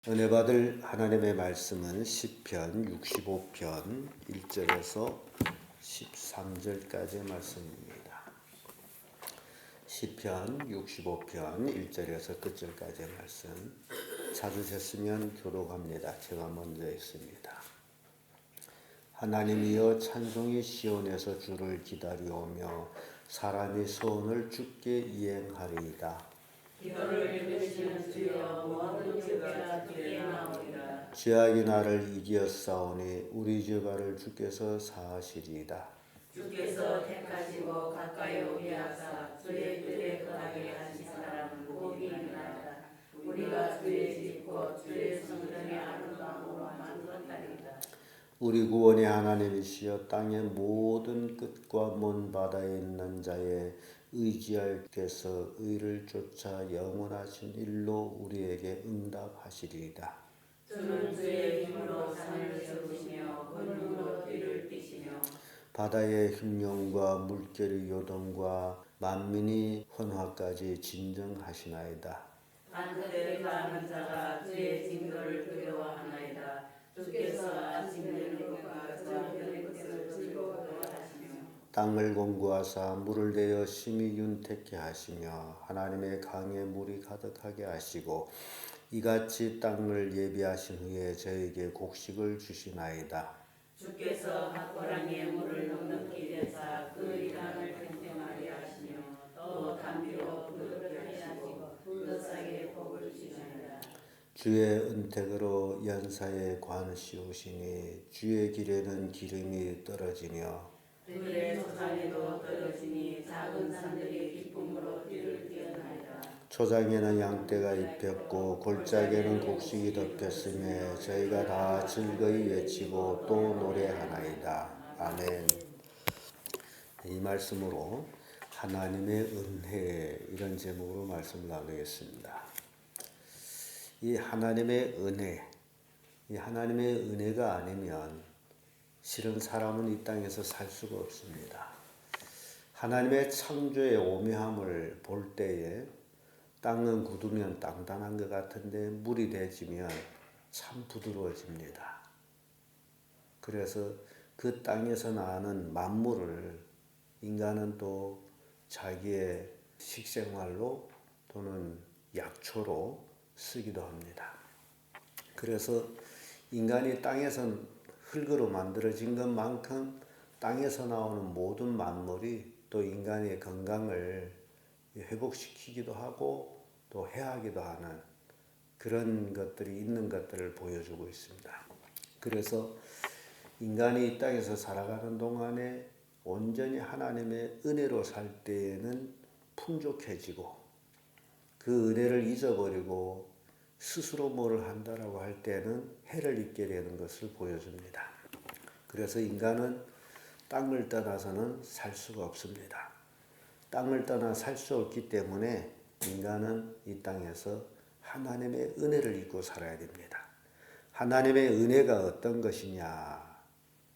은혜 받을 하나님의 말씀은 시편 65편 1절에서 13절까지의 말씀입니다. 시편 65편 1절에서 끝절까지의 말씀 찾으셨으면 교독합니다. 제가 먼저 했습니다. 하나님이여 찬송이 시온에서 주를 기다려오며 사람이 소원을 주께 이행하리이다. 기도를 들으시는 주여 모든 죄가 주께 나오리라. 죄악이 나를 이기었사오니 우리 죄가를 주께서 사하시리이다. 주께서 택하시고 가까이 오게 하사 주의 뜻에 거하게 하신 사람은 복이 있나이다. 우리가 주의 집 곧 주의 성전의 아름다움으로 만들었다리이다. 우리 구원의 하나님이시여 땅의 모든 끝과 먼 바다에 있는 자의 의지할 께서 의를 쫓아 영원하신 일로 우리에게 응답하시리이다. 주는 주의 힘으로 산을 세우시며 권능으로 뒤를 띠시며 바다의 흉룡과 물결의 요동과 만민이 헌화까지 진정하시나이다. 반드시 가는 자가 주의 징조를 두려워하나이다. 주께서 아침되는 것과 저녁되는 것을 즐거워하시며 땅을 공구하사 물을 내어 심히 윤택케 하시며 하나님의 강에 물이 가득하게 하시고 이같이 땅을 예비하신 후에 저에게 곡식을 주시나이다. 주께서 핫고랑이에 물을 넉넉히 대사 그 이랑을 팽팽하게 하시며 또 담비로 부드럽게 하시고 불러싸게 복을 주시나이다. 주의 은택으로 연사에 관 씌우시니 주의 길에는 기름이 떨어지며 들의 소산에도 떨어지니 작은 산들이 기쁨으로 뒤를 띄어나이다. 초장에는 양떼가 입혔고 골짜기에는 곡식이 덮였으며 저희가 다 즐거이 외치고 또 노래하나이다. 아멘. 이 말씀으로 하나님의 은혜 이런 제목으로 말씀을 나누겠습니다. 이 하나님의 은혜, 이 하나님의 은혜가 아니면 실은 사람은 이 땅에서 살 수가 없습니다. 하나님의 창조의 오묘함을 볼 때에 땅은 굳으면 단단한 것 같은데 물이 대지면 참 부드러워집니다. 그래서 그 땅에서 나는 만물을 인간은 또 자기의 식생활로 또는 약초로 쓰기도 합니다. 그래서 인간이 땅에서 흙으로 만들어진 것만큼 땅에서 나오는 모든 만물이 또 인간의 건강을 회복시키기도 하고 또 해하기도 하는 그런 것들이 있는 것들을 보여주고 있습니다. 그래서 인간이 이 땅에서 살아가는 동안에 온전히 하나님의 은혜로 살 때에는 풍족해지고 그 은혜를 잊어버리고 스스로 뭐를 한다라고 할 때는 해를 입게 되는 것을 보여줍니다. 그래서 인간은 땅을 떠나서는 살 수가 없습니다. 땅을 떠나 살 수 없기 때문에 인간은 이 땅에서 하나님의 은혜를 입고 살아야 됩니다. 하나님의 은혜가 어떤 것이냐?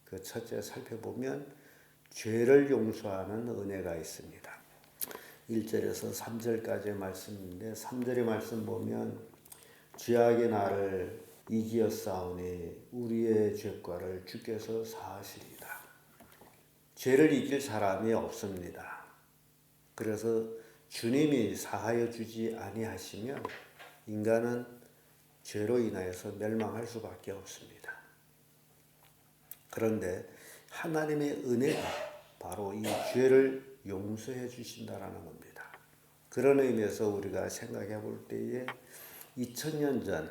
그 첫째 살펴보면 죄를 용서하는 은혜가 있습니다. 1절에서 3절까지의 말씀인데 3절의 말씀 보면 죄악이 나를 이기었사오니 우리의 죄과를 주께서 사하시리이다. 죄를 이길 사람이 없습니다. 그래서 주님이 사하여 주지 아니하시면 인간은 죄로 인하여서 멸망할 수밖에 없습니다. 그런데 하나님의 은혜가 바로 이 죄를 용서해 주신다라는 겁니다. 그런 의미에서 우리가 생각해 볼 때에 2000년 전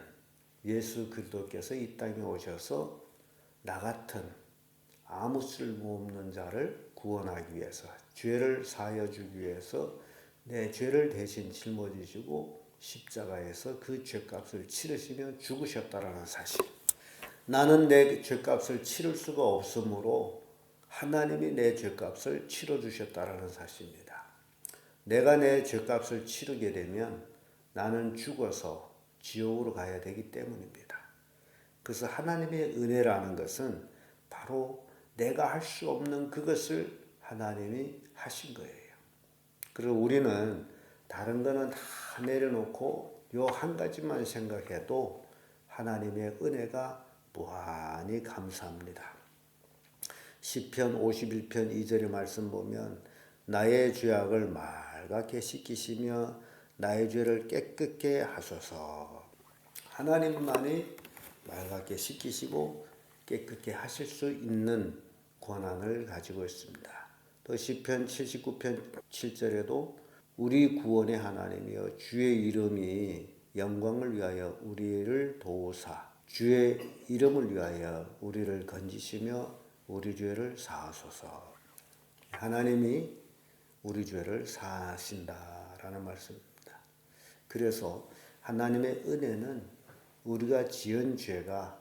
예수 그리스도께서 이 땅에 오셔서 나 같은 아무 쓸모없는 자를 구원하기 위해서 죄를 사하여 주기 위해서 내 죄를 대신 짊어지시고 십자가에서 그 죄값을 치르시며 죽으셨다라는 사실. 나는 내 죄값을 치를 수가 없으므로 하나님이 내 죄값을 치러주셨다라는 사실입니다. 내가 내 죄값을 치르게 되면 나는 죽어서 지옥으로 가야 되기 때문입니다. 그래서 하나님의 은혜라는 것은 바로 내가 할 수 없는 그것을 하나님이 하신 거예요. 그리고 우리는 다른 거는 다 내려놓고 요 한 가지만 생각해도 하나님의 은혜가 무한히 감사합니다. 시편 51편 2절의 말씀 보면 나의 죄악을 맑게 씻기시며 나의 죄를 깨끗게 하소서. 하나님만이 맑게 씻기시고 깨끗게 하실 수 있는 권한을 가지고 있습니다. 또 시편 79편 7절에도 우리 구원의 하나님이여 주의 이름이 영광을 위하여 우리를 도우사 주의 이름을 위하여 우리를 건지시며 우리 죄를 사하소서. 하나님이 우리 죄를 사하신다라는 말씀입니다. 그래서 하나님의 은혜는 우리가 지은 죄가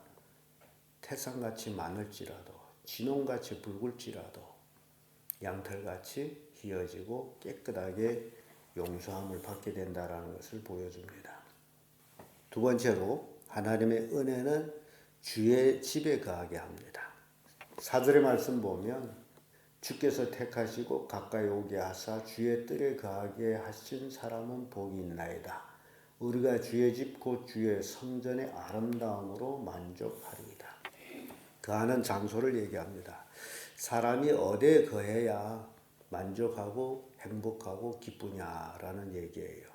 태산같이 많을지라도 진홍같이 붉을지라도 양털같이 희어지고 깨끗하게 용서함을 받게 된다라는 것을 보여줍니다. 두 번째로 하나님의 은혜는 주의 집에 거하게 합니다. 4절의 말씀 보면 주께서 택하시고 가까이 오게 하사 주의 뜰에 거하게 하신 사람은 복이 있나이다. 우리가 주의 집 곧 주의 성전의 아름다움으로 만족하리이다. 거하는 장소를 얘기합니다. 사람이 어디에 거해야 만족하고 행복하고 기쁘냐라는 얘기예요.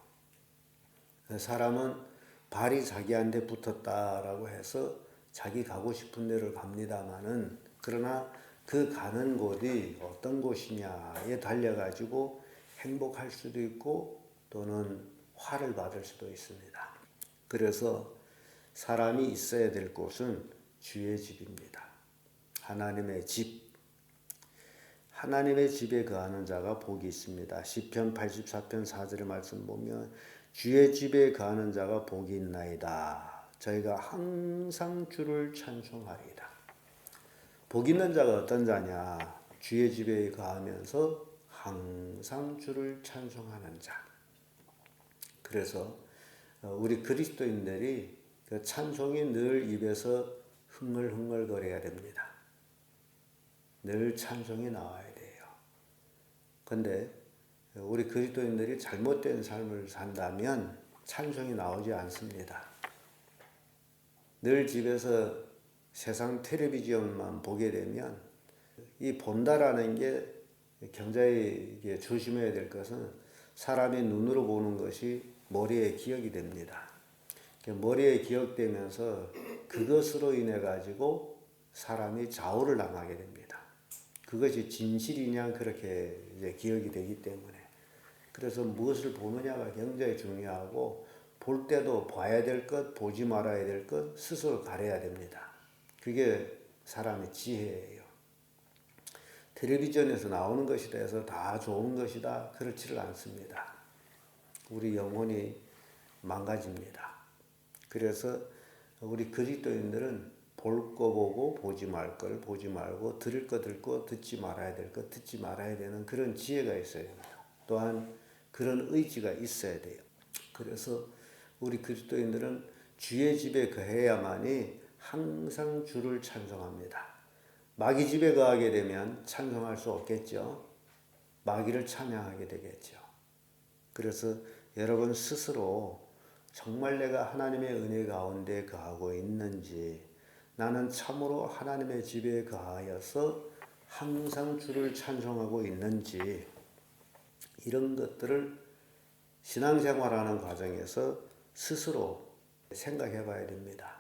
사람은 발이 자기한테 붙었다라고 해서 자기 가고 싶은 데를 갑니다마는 그러나 그 가는 곳이 어떤 곳이냐에 달려가지고 행복할 수도 있고 또는 화를 받을 수도 있습니다. 그래서 사람이 있어야 될 곳은 주의 집입니다. 하나님의 집. 하나님의 집에 거하는 자가 복이 있습니다. 시편 84편 4절의 말씀 보면 주의 집에 거하는 자가 복이 있나이다. 저희가 항상 주를 찬송하리이다. 복 있는 자가 어떤 자냐? 주의 집에 거하면서 항상 주를 찬송하는 자. 그래서 우리 그리스도인들이 그 찬송이 늘 입에서 흥얼흥얼거려야 됩니다. 늘 찬송이 나와야 돼요. 근데 우리 그리스도인들이 잘못된 삶을 산다면 찬송이 나오지 않습니다. 늘 집에서 세상 텔레비전만 보게 되면 이 본다라는 게 굉장히 조심해야 될 것은 사람이 눈으로 보는 것이 머리에 기억이 됩니다. 머리에 기억되면서 그것으로 인해 가지고 사람이 좌우를 당하게 됩니다. 그것이 진실이냐 그렇게 이제 기억이 되기 때문에 그래서 무엇을 보느냐가 굉장히 중요하고 볼 때도 봐야 될 것, 보지 말아야 될 것 스스로 가려야 됩니다. 그게 사람의 지혜예요. 텔레비전에서 나오는 것이라 해서 다 좋은 것이다 그렇지를 않습니다. 우리 영혼이 망가집니다. 그래서 우리 그리스도인들은 볼 거 보고 보지 말 걸 보지 말고 들을 거 듣고 듣지 말아야 될 거 듣지 말아야 되는 그런 지혜가 있어야 됩니다. 또한 그런 의지가 있어야 돼요. 그래서 우리 그리스도인들은 주의 집에 거해야만이 항상 주를 찬송합니다. 마귀 집에 거하게 되면 찬송할 수 없겠죠. 마귀를 찬양하게 되겠죠. 그래서 여러분 스스로 정말 내가 하나님의 은혜 가운데 거하고 있는지 나는 참으로 하나님의 집에 거하여서 항상 주를 찬송하고 있는지 이런 것들을 신앙생활하는 과정에서 스스로 생각해 봐야 됩니다.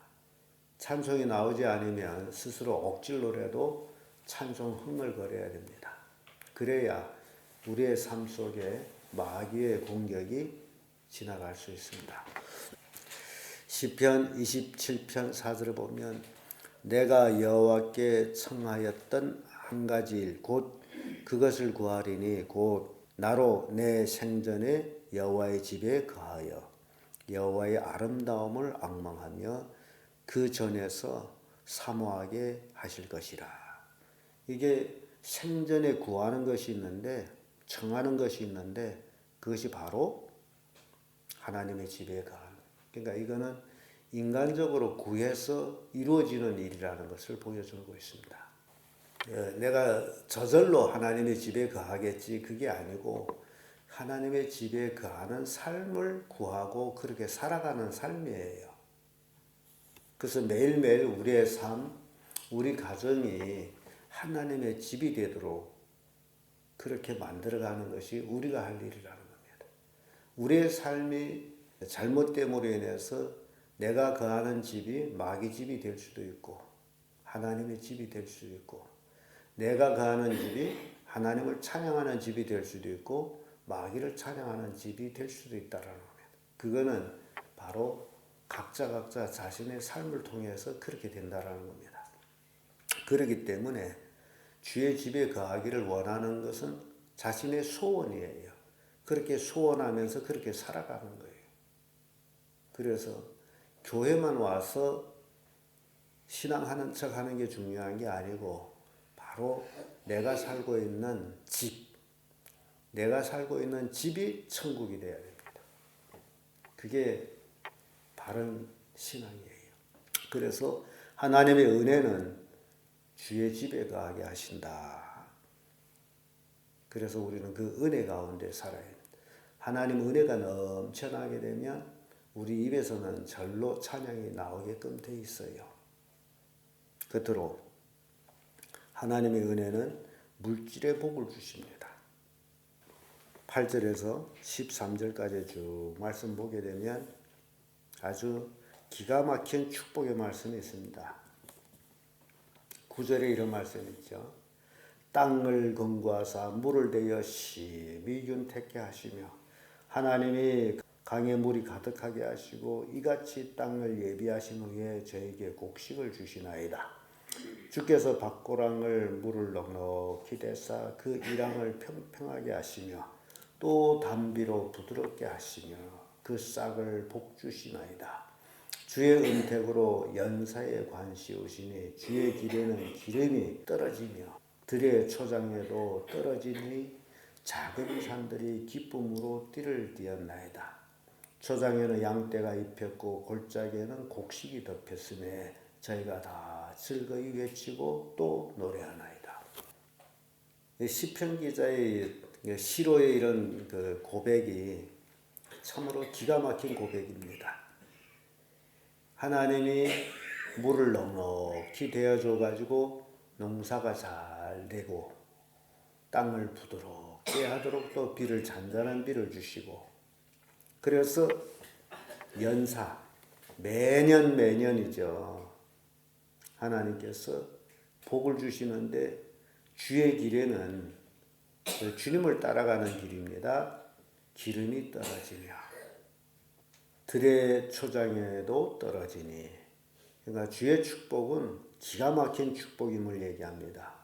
찬송이 나오지 않으면 스스로 억지로라도 찬송 흥얼거려야 됩니다. 그래야 우리의 삶 속에 마귀의 공격이 지나갈 수 있습니다. 시편 27편 4절을 보면 내가 여호와께 청하였던 한 가지 일 곧 그것을 구하리니 곧 나로 내 생전에 여호와의 집에 거하여 여호와의 아름다움을 앙망하며 그 전에서 사모하게 하실 것이라. 이게 생전에 구하는 것이 있는데 청하는 것이 있는데 그것이 바로 하나님의 집에 가는. 그러니까 이거는 인간적으로 구해서 이루어지는 일이라는 것을 보여주고 있습니다. 내가 저절로 하나님의 집에 거하겠지 그게 아니고 하나님의 집에 거하는 삶을 구하고 그렇게 살아가는 삶이에요. 그래서 매일매일 우리의 삶, 우리 가정이 하나님의 집이 되도록 그렇게 만들어가는 것이 우리가 할 일이라는 겁니다. 우리의 삶이 잘못됨으로 인해서 내가 거하는 집이 마귀 집이 될 수도 있고 하나님의 집이 될 수도 있고, 내가 거하는 집이 하나님을 찬양하는 집이 될 수도 있고 마귀를 찬양하는 집이 될 수도 있다라는 겁니다. 그거는 바로 각자 자신의 삶을 통해서 그렇게 된다라는 겁니다. 그렇기 때문에 주의 집에 거하기를 원하는 것은 자신의 소원이에요. 그렇게 소원하면서 그렇게 살아가는 거예요. 그래서 교회만 와서 신앙하는 척 하는 게 중요한 게 아니고 바로 내가 살고 있는 집, 내가 살고 있는 집이 천국이 되어야 됩니다. 그게 바른 신앙이에요. 그래서 하나님의 은혜는 주의 집에 거하게 하신다. 그래서 우리는 그 은혜 가운데 살아야 합니다. 하나님 은혜가 넘쳐나게 되면 우리 입에서는 절로 찬양이 나오게끔 돼 있어요. 끝으로 하나님의 은혜는 물질의 복을 주십니다. 8절에서 13절까지 쭉 말씀 보게 되면 아주 기가 막힌 축복의 말씀이 있습니다. 9절에 이런 말씀이 있죠. 땅을 건고하사 물을 대어 심히 윤택케 하시며 하나님이 강에 물이 가득하게 하시고 이같이 땅을 예비하신 후에 저에게 곡식을 주시나이다. 주께서 밭고랑을 물을 넉넉히 대사 그 이랑을 평평하게 하시며 또 담비로 부드럽게 하시며 그 싹을 복주시나이다. 주의 은택으로 연사에 관시우시니 주의 길에는 기름이 떨어지며 들의 초장에도 떨어지니 작은 산들이 기쁨으로 띠를 띠었나이다. 초장에는 양떼가 입혔고 골짜기에는 곡식이 덮였음에 저희가 다 즐거이 외치고 또 노래하나이다. 시편 기자의 시로의 이런 그 고백이 참으로 기가 막힌 고백입니다. 하나님이 물을 넉넉히 대어줘 가지고 농사가 잘 되고 땅을 부드럽게 하도록 또 비를 잔잔한 비를 주시고, 그래서 연사 매년이죠. 하나님께서 복을 주시는데 주의 길에는 주님을 따라가는 길입니다. 기름이 떨어지며 들의 초장에도 떨어지니, 그러니까 주의 축복은 기가 막힌 축복임을 얘기합니다.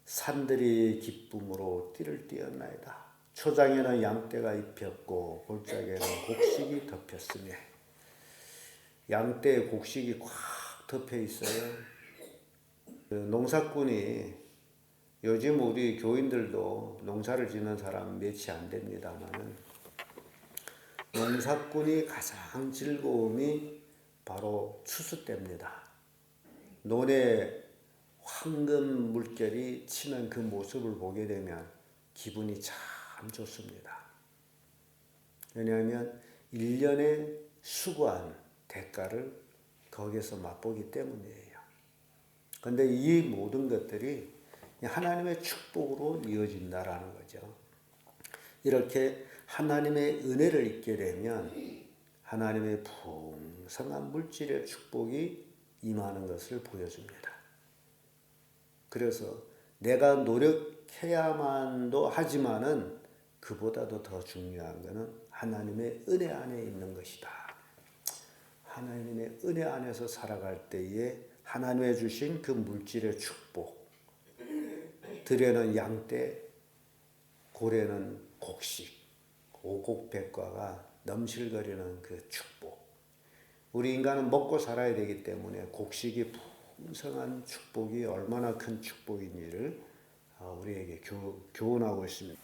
산들이 기쁨으로 띠를 띠었나이다. 초장에는 양떼가 입혔고 골짜기에는 곡식이 덮였으며, 양떼에 곡식이 꽉 덮여 있어요. 농사꾼이, 요즘 우리 교인들도 농사를 짓는 사람 몇이 안 됩니다만 농사꾼이 가장 즐거움이 바로 추수 때입니다. 논에 황금 물결이 치는 그 모습을 보게 되면 기분이 참 좋습니다. 왜냐하면 1년의 수고한 대가를 거기서 맛보기 때문이에요. 그런데 이 모든 것들이 하나님의 축복으로 이어진다라는 거죠. 이렇게 하나님의 은혜를 잊게 되면 하나님의 풍성한 물질의 축복이 임하는 것을 보여줍니다. 그래서 내가 노력해야만도 하지만은 그보다도 더 중요한 것은 하나님의 은혜 안에 있는 것이다. 하나님의 은혜 안에서 살아갈 때에 하나님의 주신 그 물질의 축복, 들에는 양떼, 고래는 곡식, 오곡백과가 넘실거리는 그 축복. 우리 인간은 먹고 살아야 되기 때문에 곡식이 풍성한 축복이 얼마나 큰 축복인지를 우리에게 교훈하고 있습니다.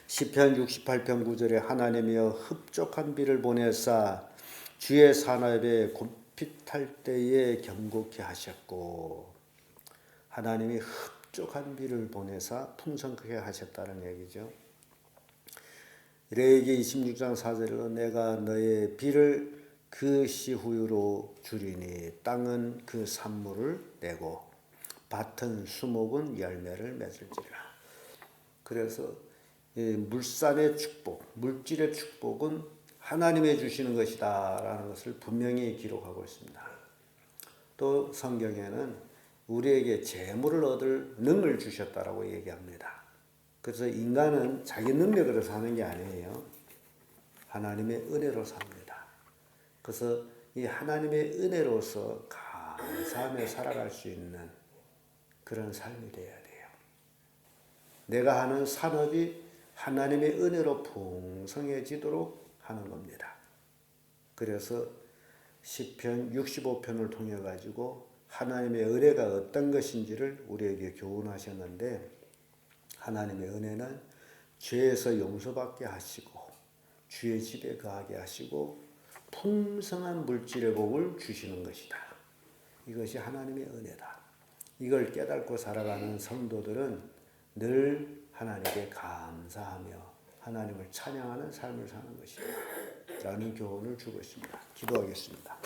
시편 68편 9절에 하나님이여 흡족한 비를 보내사 주의 산업에 곰핏할 때에 경고케 하셨고, 하나님이 흡족한 비를 보내사 풍성하게 하셨다는 얘기죠. 레위기 26장 4절로 내가 너의 비를 그것이 후유로 주리니 땅은 그 산물을 내고 밭은 수목은 열매를 맺을지라. 그래서 이 물산의 축복, 물질의 축복은 하나님이 주시는 것이다라는 것을 분명히 기록하고 있습니다. 또 성경에는 우리에게 재물을 얻을 능을 주셨다라고 얘기합니다. 그래서 인간은 자기 능력으로 사는 게 아니에요. 하나님의 은혜로 삽니다. 그래서 이 하나님의 은혜로서 감사하며 살아갈 수 있는 그런 삶이 되어야 돼요. 내가 하는 산업이 하나님의 은혜로 풍성해지도록 하는 겁니다. 그래서 시편 65편을 통해 가지고 하나님의 은혜가 어떤 것인지를 우리에게 교훈하셨는데, 하나님의 은혜는 죄에서 용서받게 하시고 주의 집에 거하게 하시고 풍성한 물질의 복을 주시는 것이다. 이것이 하나님의 은혜다. 이걸 깨닫고 살아가는 성도들은 늘 하나님께 감사하며 하나님을 찬양하는 삶을 사는 것이다 라는 교훈을 주고 있습니다. 기도하겠습니다.